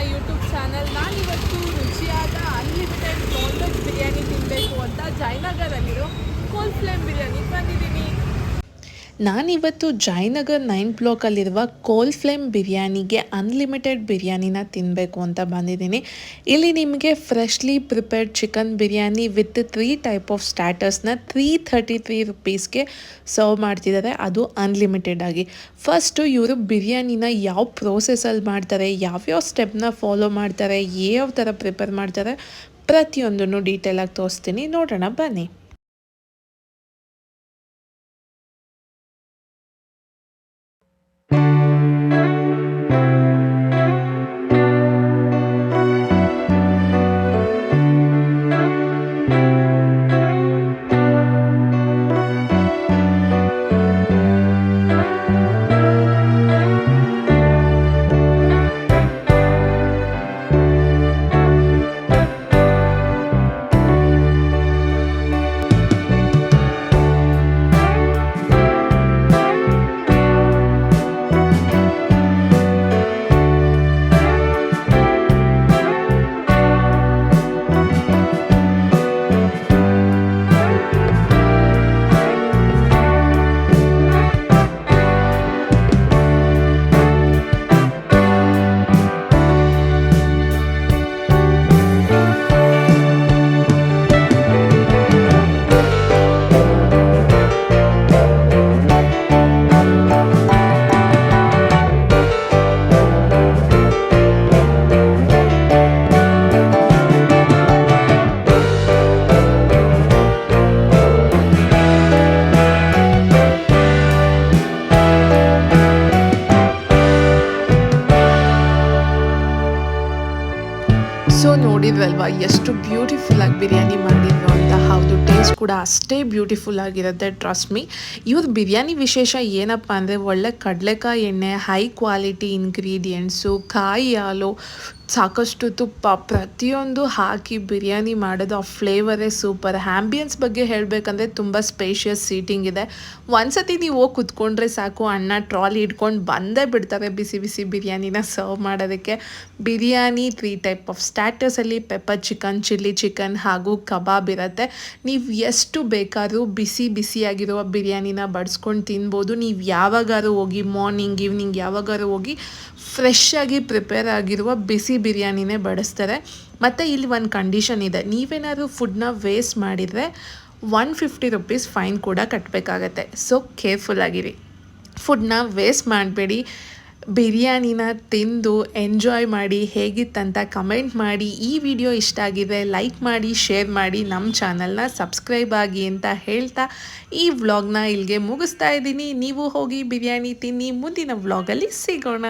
My YouTube channel. ನಾನಿವತ್ತು ರುಚಿಯಾದ unlimited non veg biryani ತಿನ್ನಬೇಕು ಅಂತ ಜಯನಗರಲ್ಲಿರೋ ಕೋಲ್ ಫ್ಲೇಮ್ ಬಿರಿಯಾನಿ ಬಂದಿದ್ದೀನಿ. ನಾನಿವತ್ತು ಜಯನಗರ್ 9 ಬ್ಲಾಕಲ್ಲಿರುವ ಕೋಲ್ ಫ್ಲೇಮ್ ಬಿರಿಯಾನಿಗೆ ಅನ್ಲಿಮಿಟೆಡ್ ಬಿರಿಯಾನಿನ ತಿನ್ನಬೇಕು ಅಂತ ಬಂದಿದ್ದೀನಿ. ಇಲ್ಲಿ ನಿಮಗೆ freshly prepared chicken biryani with 3 type of ಸ್ಟಾರ್ಟರ್ಸ್ನ 333 ರುಪೀಸ್ಗೆ ಸರ್ವ್ ಮಾಡ್ತಿದ್ದಾರೆ, ಅದು ಅನ್ಲಿಮಿಟೆಡ್ ಆಗಿ. ಫಸ್ಟು ಇವರು ಬಿರಿಯಾನಿನ ಯಾವ ಪ್ರೋಸೆಸಲ್ಲಿ ಮಾಡ್ತಾರೆ, ಯಾವ್ಯಾವ ಸ್ಟೆಪ್ನ ಫಾಲೋ ಮಾಡ್ತಾರೆ, ಯಾವ ಥರ ಪ್ರಿಪೇರ್ ಮಾಡ್ತಾರೆ ಪ್ರತಿಯೊಂದನ್ನು ಡೀಟೇಲಾಗಿ ತೋರಿಸ್ತೀನಿ, ನೋಡೋಣ ಬನ್ನಿ. ಸೊ ನೋಡಿದ್ವಲ್ವಾ ಎಷ್ಟು ಬ್ಯೂಟಿಫುಲ್ ಆಗಿ ಬಿರಿಯಾನಿ ಮಾಡಿದ್ರು ಅಂತ. ಹೌದು, ಟೇಸ್ಟ್ ಕೂಡ ಅಷ್ಟೇ ಬ್ಯೂಟಿಫುಲ್ ಆಗಿರುತ್ತೆ, ಟ್ರಸ್ಟ್ ಮೀ. ಇವ್ರ ಬಿರಿಯಾನಿ ವಿಶೇಷ ಏನಪ್ಪ ಅಂದರೆ ಒಳ್ಳೆ ಕಡಲೆಕಾಯಿ ಎಣ್ಣೆ, ಹೈ ಕ್ವಾಲಿಟಿ ಇಂಗ್ರೀಡಿಯೆಂಟ್ಸು, ಕಾಯಿ ಹಾಲು, ಸಾಕಷ್ಟು ತುಪ್ಪ, ಪ್ರತಿಯೊಂದು ಹಾಕಿ ಬಿರಿಯಾನಿ ಮಾಡೋದು. ಆ ಫ್ಲೇವರೇ ಸೂಪರ್. ಆ್ಯಂಬಿಯನ್ಸ್ ಬಗ್ಗೆ ಹೇಳಬೇಕಂದ್ರೆ ತುಂಬ ಸ್ಪೇಷಿಯಸ್ ಸೀಟಿಂಗ್ ಇದೆ. ಒಂದ್ಸತಿ ನೀವು ಹೋಗಿ ಕುತ್ಕೊಂಡ್ರೆ ಸಾಕು, ಅಣ್ಣ ಟ್ರಾಲಿ ಇಟ್ಕೊಂಡು ಬಂದೇ ಬಿಡ್ತಾರೆ ಬಿಸಿ ಬಿಸಿ ಬಿರಿಯಾನಿನ ಸರ್ವ್ ಮಾಡೋದಕ್ಕೆ. ಬಿರಿಯಾನಿ 3 ಟೈಪ್ ಆಫ್ ಸ್ಟಾರ್ಟರ್ಸಲ್ಲಿ ಪೆಪ್ಪರ್ ಚಿಕನ್, ಚಿಲ್ಲಿ ಚಿಕನ್ ಹಾಗೂ ಕಬಾಬ್ ಇರುತ್ತೆ. ನೀವು ಎಷ್ಟು ಬೇಕಾದ್ರೂ ಬಿಸಿ ಬಿಸಿಯಾಗಿರುವ ಬಿರಿಯಾನಿನ ಬಡಿಸ್ಕೊಂಡು ತಿನ್ಬೋದು. ನೀವು ಯಾವಾಗಾದ್ರೂ ಹೋಗಿ, ಮಾರ್ನಿಂಗ್ ಈವ್ನಿಂಗ್ ಯಾವಾಗಾದ್ರೂ ಹೋಗಿ ಫ್ರೆಶ್ ಆಗಿ ಪ್ರಿಪೇರ್ ಆಗಿರುವ ಬಿಸಿ ಬಿರಿಯಾನಿನೇ ಬಡಿಸ್ತಾರೆ. ಮತ್ತು ಇಲ್ಲಿ ಒಂದು ಕಂಡೀಷನ್ ಇದೆ, ನೀವೇನಾದರೂ ಫುಡ್ನ ವೇಸ್ಟ್ ಮಾಡಿದರೆ 150 ರುಪೀಸ್ ಫೈನ್ ಕೂಡ ಕಟ್ಟಬೇಕಾಗತ್ತೆ. ಸೊ ಕೇರ್ಫುಲ್ ಆಗಿರಿ, ಫುಡ್ನ ವೇಸ್ಟ್ ಮಾಡಬೇಡಿ. ಬಿರಿಯಾನಿನ ತಿಂದು ಎಂಜಾಯ್ ಮಾಡಿ, ಹೇಗಿತ್ತಂತ ಕಮೆಂಟ್ ಮಾಡಿ. ಈ ವಿಡಿಯೋ ಇಷ್ಟ ಆಗಿದೆ ಲೈಕ್ ಮಾಡಿ, ಶೇರ್ ಮಾಡಿ, ನಮ್ಮ ಚಾನಲ್ನ ಸಬ್ಸ್ಕ್ರೈಬ್ ಆಗಿ ಅಂತ ಹೇಳ್ತಾ ಈ ವ್ಲಾಗ್ನ ಇಲ್ಲಿಗೆ ಮುಗಿಸ್ತಾ ಇದ್ದೀನಿ. ನೀವು ಹೋಗಿ ಬಿರಿಯಾನಿ ತಿನ್ನಿ, ಮುಂದಿನ ವ್ಲಾಗಲ್ಲಿ ಸಿಗೋಣ.